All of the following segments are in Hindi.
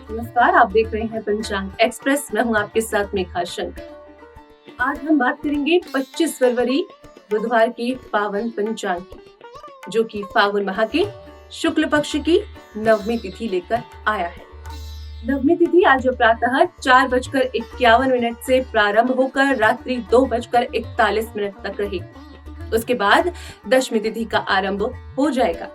नमस्कार, आप देख रहे हैं पंचांग एक्सप्रेस। मैं हूं आपके साथ मेघा शंकर। आज हम बात करेंगे 25 फरवरी बुधवार के पावन पंचांग की, जो कि फागुन माह के शुक्ल पक्ष की नवमी तिथि लेकर आया है। नवमी तिथि आज प्रातः 4:51 से प्रारंभ होकर रात्रि 2:41 तक रहेगी। उसके बाद दशमी तिथि का आरंभ हो जाएगा।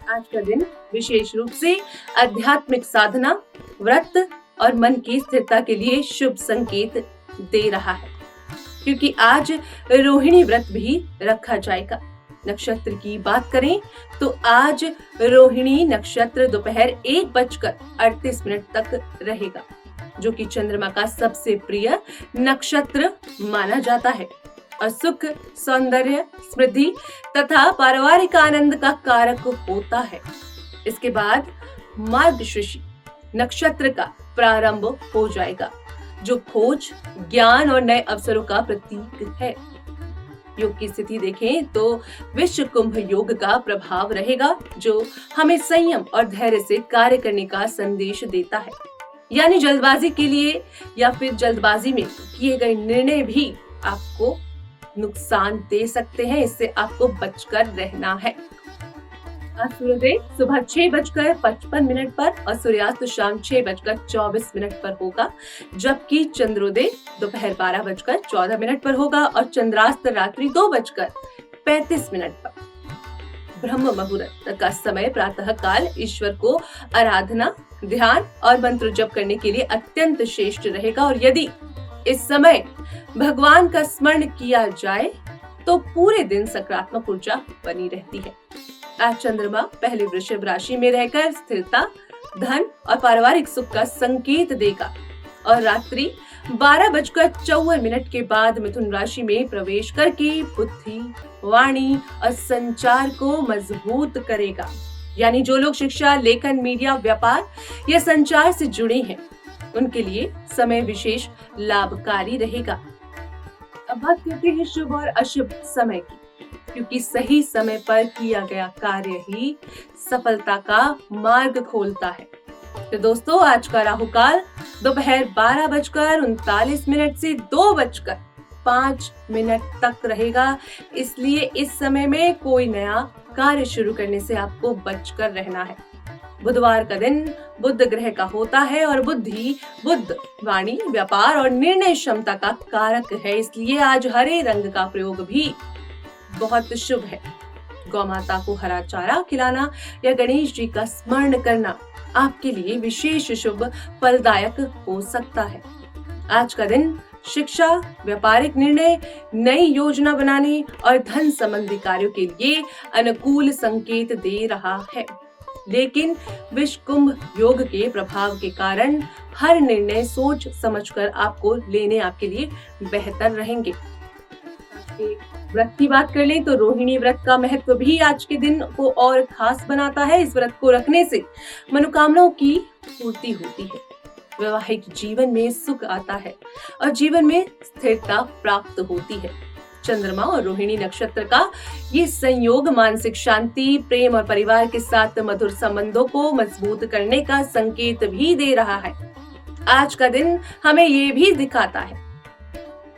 आज का दिन विशेष रूप से आध्यात्मिक साधना, व्रत और मन की स्थिरता के लिए शुभ संकेत दे रहा है, क्योंकि आज रोहिणी व्रत भी रखा जाएगा। नक्षत्र की बात करें तो आज रोहिणी नक्षत्र दोपहर 1:38 तक रहेगा, जो कि चंद्रमा का सबसे प्रिय नक्षत्र माना जाता है और सुख, सौंदर्य, समृद्धि तथा पारिवारिक आनंद का कारक होता है। इसके बाद मार्गशीर्ष नक्षत्र का प्रारंभ हो जाएगा, जो खोज, ज्ञान और नए अवसरों का प्रतीक है। योग की स्थिति देखें तो विश्व कुंभ योग का प्रभाव रहेगा, जो हमें संयम और धैर्य से कार्य करने का संदेश देता है। यानी जल्दबाजी के लिए या फिर जल्दबाजी में किए गए निर्णय भी आपको नुकसान दे सकते हैं, इससे आपको बचकर रहना है। आज सूर्योदय सुबह 6:55 पर और सूर्यास्त शाम 6:24 पर होगा, जबकि चंद्रोदय दोपहर 12:14 पर होगा और चंद्रास्त रात्रि 2:35 पर। ब्रह्म मुहूर्त का समय प्रातः काल ईश्वर को आराधना, ध्यान और मंत्र जप करने के लिए अत्यंत श्रेष्ठ रहेगा और यदि इस समय भगवान का स्मरण किया जाए तो पूरे दिन सकारात्मक ऊर्जा बनी रहती है। आज चंद्रमा पहले वृषभ राशि में रहकर स्थिरता, धन और पारिवारिक सुख का संकेत देगा और रात्रि 12:54 के बाद मिथुन राशि में प्रवेश करके बुद्धि, वाणी और संचार को मजबूत करेगा। यानी जो लोग शिक्षा, लेखन, मीडिया, व्यापार या संचार से जुड़े हैं, उनके लिए समय विशेष लाभकारी रहेगा। अब बात करते हैं शुभ और अशुभ समय की, क्योंकि सही समय पर किया गया कार्य ही सफलता का मार्ग खोलता है। तो दोस्तों, आज का राहु काल दोपहर 12:39 से 2:05 तक रहेगा, इसलिए इस समय में कोई नया कार्य शुरू करने से आपको बचकर रहना है। बुधवार का दिन बुध ग्रह का होता है और बुद्धि, बुद्ध, वाणी, व्यापार और निर्णय क्षमता का कारक है, इसलिए आज हरे रंग का प्रयोग भी बहुत शुभ है। गौ माता को हरा चारा खिलाना या गणेश जी का स्मरण करना आपके लिए विशेष शुभ फलदायक हो सकता है। आज का दिन शिक्षा, व्यापारिक निर्णय, नई योजना बनाने और धन संबंधी कार्यों के लिए अनुकूल संकेत दे रहा है, लेकिन विश्व कुंभ योग के प्रभाव के कारण हर निर्णय सोच समझकर आपको लेने आपके लिए बेहतर रहेंगे। व्रत की बात कर लें तो रोहिणी व्रत का महत्व भी आज के दिन को और खास बनाता है। इस व्रत को रखने से मनोकामनाओं की पूर्ति होती है, वैवाहिक जीवन में सुख आता है और जीवन में स्थिरता प्राप्त होती है। चंद्रमा और रोहिणी नक्षत्र का ये संयोग मानसिक शांति, प्रेम और परिवार के साथ मधुर संबंधों को मजबूत करने का संकेत भी दे रहा है। आज का दिन हमें ये भी दिखाता है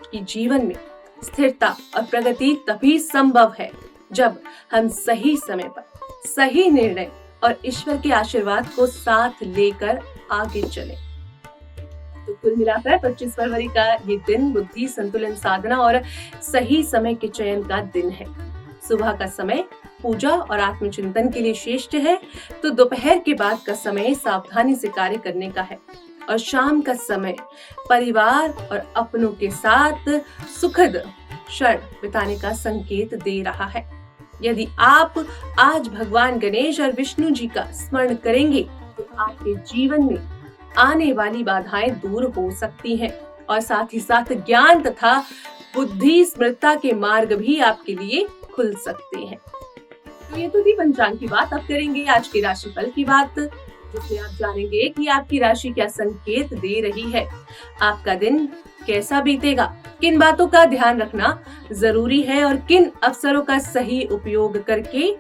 कि जीवन में स्थिरता और प्रगति तभी संभव है जब हम सही समय पर सही निर्णय और ईश्वर के आशीर्वाद को साथ लेकर आगे चलें। तो कुल मिलाकर 25 फरवरी का ये दिन बुद्धि, संतुलन, साधना और सही समय के चयन का दिन है। सुबह का समय पूजा और आत्मचिंतन के लिए श्रेष्ठ है, तो दोपहर के बाद का समय सावधानी से कार्य करने का है और शाम का समय परिवार और अपनों के साथ सुखद क्षण बिताने का संकेत दे रहा है। यदि आप आज भगवान गणेश और विष्णु जी का स्मरण करेंगे तो आपके जीवन में आने वाली बाधाएं दूर हो सकती हैं और साथ ही साथ ज्ञान तथा बुद्धि स्मृति के मार्ग भी आपके लिए खुल सकते हैं। तो ये तो थी पंचांग की बात। अब करेंगे आज के राशिफल की बात। जिसमें आप जानेंगे कि आपकी राशि क्या संकेत दे रही है, आपका दिन कैसा बीतेगा, किन बातों का ध्यान रखना जरूरी है और किन अवसरों का सही उपयोग करके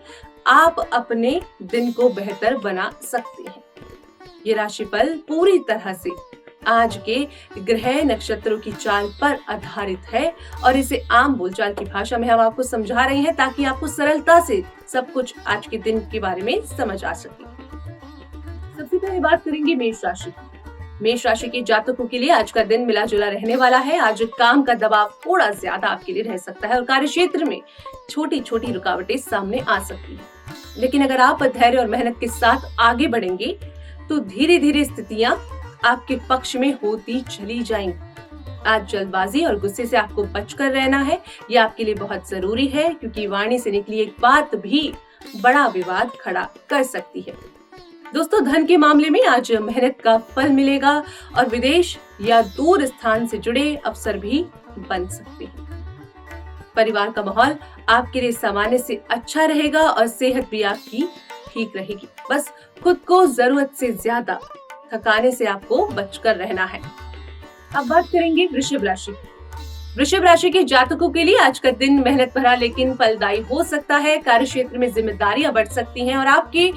आप अपने दिन को बेहतर बना सकते हैं। ये राशिफल पूरी तरह से आज के ग्रह नक्षत्रों की चाल पर आधारित है और इसे आम बोलचाल की भाषा में हम आपको समझा रहे हैं ताकि आपको सरलता से सब कुछ आज के दिन के बारे में समझ आ सके। सबसे पहले बात करेंगे मेष राशि की। मेष राशि के जातकों के लिए आज का दिन मिला जुला रहने वाला है। आज काम का दबाव थोड़ा ज्यादा आपके लिए रह सकता है और कार्य क्षेत्र में छोटी छोटी रुकावटें सामने आ सकती है, लेकिन अगर आप धैर्य और मेहनत के साथ आगे बढ़ेंगे तो धीरे धीरे स्थितियां आपके पक्ष में होती चली जाएंगी। आज जल्दबाजी और गुस्से से आपको बचकर रहना है, यह आपके लिए बहुत जरूरी है क्योंकि वाणी से निकली एक बात भी बड़ा विवाद खड़ा कर सकती है। दोस्तों, धन के मामले में आज मेहनत का फल मिलेगा और विदेश या दूर स्थान से जुड़े अवसर भी बन सकते हैं। परिवार का माहौल आपके लिए सामान्य से अच्छा रहेगा और सेहत भी आपकी ठीक रहेगी। बस खुद को जरूरत से ज्यादा थकाने से आपको बचकर रहना है। अब बात करेंगे वृषभ राशि की। वृषभ राशि के जातकों के लिए आज का दिन मेहनत भरा लेकिन फलदायी हो सकता है। कार्य क्षेत्र में जिम्मेदारियां बढ़ सकती हैं और आपके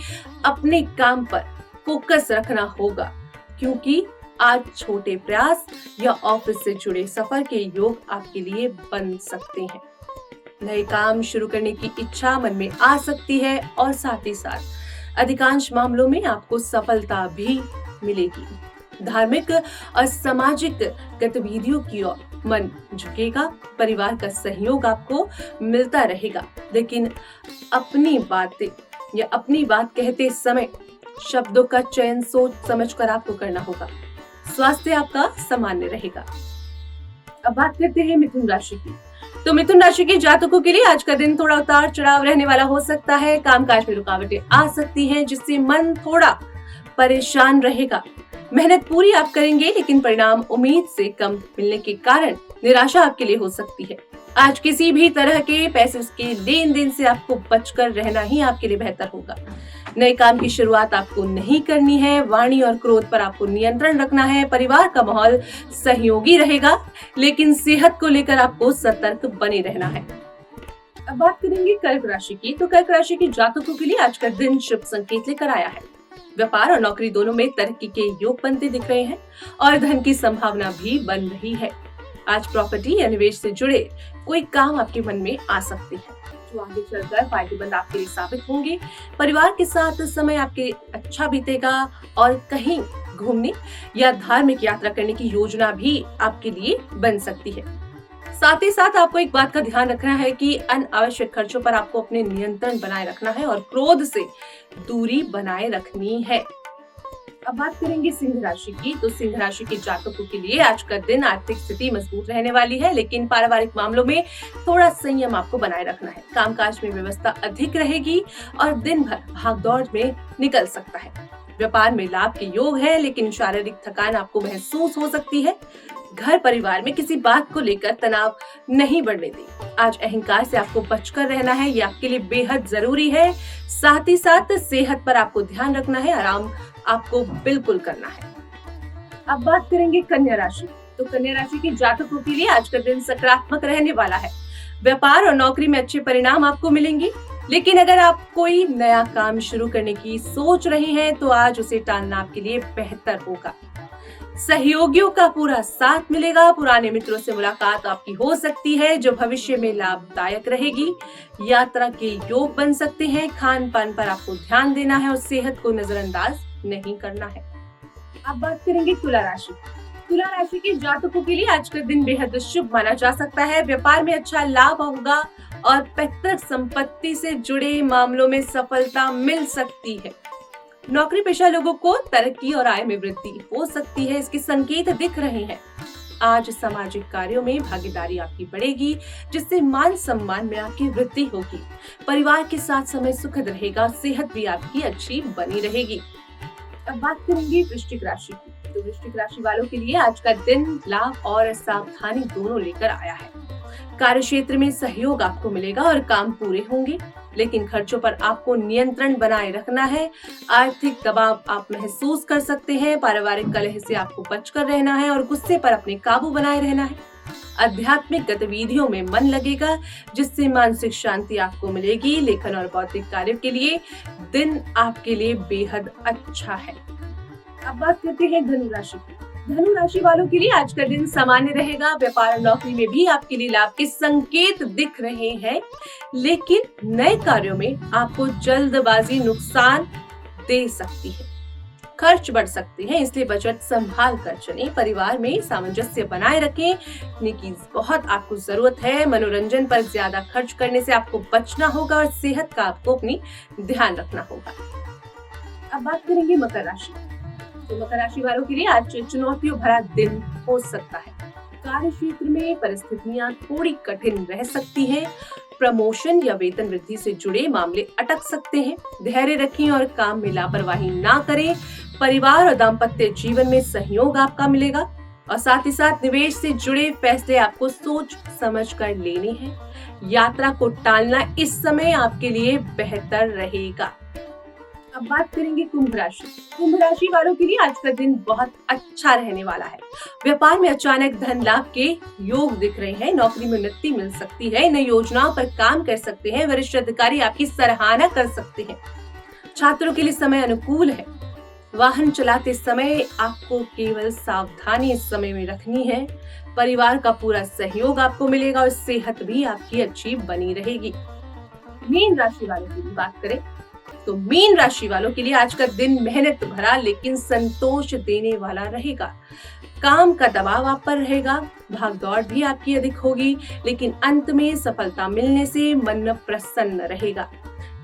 अपने काम पर फोकस रखना होगा क्योंकि आज छोटे प्रयास या ऑफिस से जुड़े सफर के योग आपके लिए बन सकते हैं। नए काम शुरू करने की इच्छा मन में आ सकती है और साथ ही साथ अधिकांश मामलों में आपको सफलता भी मिलेगी। धार्मिक और सामाजिक गतिविधियों की ओर मन झुकेगा। परिवार का सहयोग आपको मिलता रहेगा, लेकिन अपनी बात कहते समय शब्दों का चयन सोच समझकर आपको करना होगा। स्वास्थ्य आपका सामान्य रहेगा। अब बात करते हैं मिथुन राशि की। तो मिथुन राशि के जातकों के लिए आज का दिन थोड़ा उतार चढ़ाव रहने वाला हो सकता है। कामकाज में रुकावटें आ सकती हैं जिससे मन थोड़ा परेशान रहेगा। मेहनत पूरी आप करेंगे लेकिन परिणाम उम्मीद से कम मिलने के कारण निराशा आपके लिए हो सकती है। आज किसी भी तरह के पैसे के लेन देन से आपको बचकर रहना ही आपके लिए बेहतर होगा। नए काम की शुरुआत आपको नहीं करनी है। वाणी और क्रोध पर आपको नियंत्रण रखना है। परिवार का माहौल सहयोगी रहेगा लेकिन सेहत को लेकर आपको सतर्क बने रहना है। अब बात करेंगे कर्क राशि की। तो कर्क राशि के जातकों के लिए आज का दिन शुभ संकेत लेकर आया है। व्यापार और नौकरी दोनों में तरक्की के योग बनते दिख रहे हैं और धन की संभावना भी बन रही है। आज प्रॉपर्टी या निवेश से जुड़े कोई काम आपके मन में आ सकते हैं जो आगे चलकर फायदेमंद आपके लिए साबित होंगे। परिवार के साथ समय आपके अच्छा बीतेगा और कहीं घूमने या धार्मिक यात्रा करने की योजना भी आपके लिए बन सकती है। साथ ही साथ आपको एक बात का ध्यान रखना है कि अनावश्यक खर्चों पर आपको अपने नियंत्रण बनाए रखना है और क्रोध से दूरी बनाए रखनी है। अब बात करेंगे सिंह राशि की। तो सिंह राशि के जातकों के लिए आज का दिन आर्थिक स्थिति मजबूत रहने वाली है, लेकिन पारिवारिक मामलों में थोड़ा संयम आपको बनाए रखना है। कामकाज में व्यवस्था अधिक रहेगी और दिन भर भागदौड़ में निकल सकता है। व्यापार में लाभ के योग है, लेकिन शारीरिक थकान आपको महसूस हो सकती है। घर परिवार में किसी बात को लेकर तनाव नहीं बढ़ने दें। आज अहंकार से आपको बचकर रहना है, ये आपके लिए बेहद जरूरी है। साथ ही साथ सेहत पर आपको ध्यान रखना है, आराम आपको बिल्कुल करना है। अब बात करेंगे कन्या राशि। तो कन्या राशि के जातकों के लिए आज का दिन सकारात्मक रहने वाला है। व्यापार और नौकरी में अच्छे परिणाम आपको मिलेंगे, लेकिन अगर आप कोई नया काम शुरू करने की सोच रहे हैं तो आज उसे टालना आपके लिए बेहतर होगा। सहयोगियों का पूरा साथ मिलेगा। पुराने मित्रों से मुलाकात आपकी हो सकती है जो भविष्य में लाभदायक रहेगी। यात्रा के योग बन सकते हैं। खान पान पर आपको ध्यान देना है और सेहत को नजरअंदाज नहीं करना है। अब बात करेंगे तुला राशि। तुला राशि के जातकों के लिए आज का दिन बेहद शुभ माना जा सकता है। व्यापार में अच्छा लाभ होगा और पैतृक संपत्ति से जुड़े मामलों में सफलता मिल सकती है। नौकरी पेशा लोगों को तरक्की और आय में वृद्धि हो सकती है, इसके संकेत दिख रहे हैं। आज सामाजिक कार्यों में भागीदारी आपकी बढ़ेगी, जिससे मान सम्मान में आपकी वृद्धि होगी। परिवार के साथ समय सुखद रहेगा, सेहत भी आपकी अच्छी बनी रहेगी। अब बात करेंगे वृश्चिक राशि की। तो वृश्चिक राशि वालों के लिए आज का दिन लाभ और सावधानी दोनों लेकर आया है। कार्य क्षेत्र में सहयोग आपको मिलेगा और काम पूरे होंगे, लेकिन खर्चों पर आपको नियंत्रण बनाए रखना है। आर्थिक दबाव आप महसूस कर सकते हैं। पारिवारिक कलह से आपको बचकर रहना है और गुस्से पर अपने काबू बनाए रहना है। आध्यात्मिक गतिविधियों में मन लगेगा, जिससे मानसिक शांति आपको मिलेगी। लेखन और बौद्धिक कार्य के लिए दिन आपके लिए बेहद अच्छा है। अब बात करते हैं धनु राशि की। धनु राशि वालों के लिए आज का दिन सामान्य रहेगा। व्यापार और नौकरी में भी आपके लिए लाभ के संकेत दिख रहे हैं, लेकिन नए कार्यों में आपको जल्दबाजी नुकसान दे सकती है। खर्च बढ़ सकते हैं, इसलिए बजट संभाल कर चलें। परिवार में सामंजस्य बनाए रखें, की बहुत आपको जरूरत है। मनोरंजन पर ज्यादा खर्च करने से आपको बचना होगा और सेहत का आपको अपनी ध्यान रखना होगा। अब बात करेंगे मकर राशि। तो मकर राशि वालों के लिए आज चुनौतियों भरा दिन हो सकता है। कार्य क्षेत्र में परिस्थितियां थोड़ी कठिन रह सकती हैं। प्रमोशन या वेतन वृद्धि से जुड़े मामले अटक सकते हैं। धैर्य रखें और काम में लापरवाही ना करें। परिवार और दाम्पत्य जीवन में सहयोग आपका मिलेगा और साथ ही साथ निवेश से जुड़े फैसले आपको सोच समझ कर लेने हैं। यात्रा को टालना इस समय आपके लिए बेहतर रहेगा। अब बात करेंगे कुंभ राशि। कुंभ राशि वालों के लिए आज का दिन बहुत अच्छा रहने वाला है। व्यापार में अचानक धन लाभ के योग दिख रहे हैं। नौकरी में उन्नति मिल सकती है। नई योजनाओं पर काम कर सकते हैं। वरिष्ठ अधिकारी आपकी सराहना कर सकते हैं। छात्रों के लिए समय अनुकूल है। वाहन चलाते समय आपको केवल सावधानी इस समय में रखनी है। परिवार का पूरा सहयोग आपको मिलेगा और सेहत भी आपकी अच्छी बनी रहेगी। मीन राशि वालों की बात करें तो मीन राशि वालों के लिए आज का दिन मेहनत भरा लेकिन संतोष देने वाला रहेगा। काम का दबाव आप पर रहेगा। भागदौड़ भी आपकी अधिक होगी, लेकिन अंत में सफलता मिलने से मन प्रसन्न रहेगा।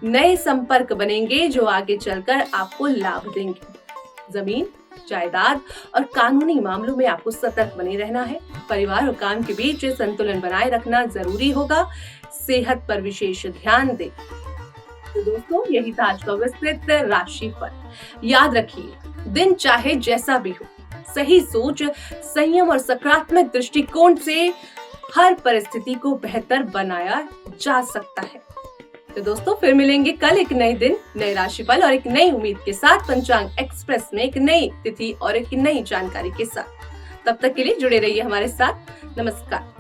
नए संपर्क बनेंगे जो आगे चलकर आपको लाभ देंगे। जमीन, जायदाद और कानूनी मामलों में आपको सतर्क बने रहना है। परिवार और काम के बीच संतुलन बनाए रखना जरूरी होगा। सेहत पर विशेष ध्यान दें। तो दोस्तों, यही था आज का विस्तृत राशिफल। याद रखिए, दिन चाहे जैसा भी हो, सही सोच, संयम और सकारात्मक दृष्टिकोण से हर परिस्थिति को बेहतर बनाया जा सकता है। तो दोस्तों, फिर मिलेंगे कल एक नए दिन, नए राशिफल और एक नई उम्मीद के साथ पंचांग एक्सप्रेस में एक नई तिथि और एक नई जानकारी के साथ। तब तक के लिए जुड़े रहिए हमारे साथ। नमस्कार।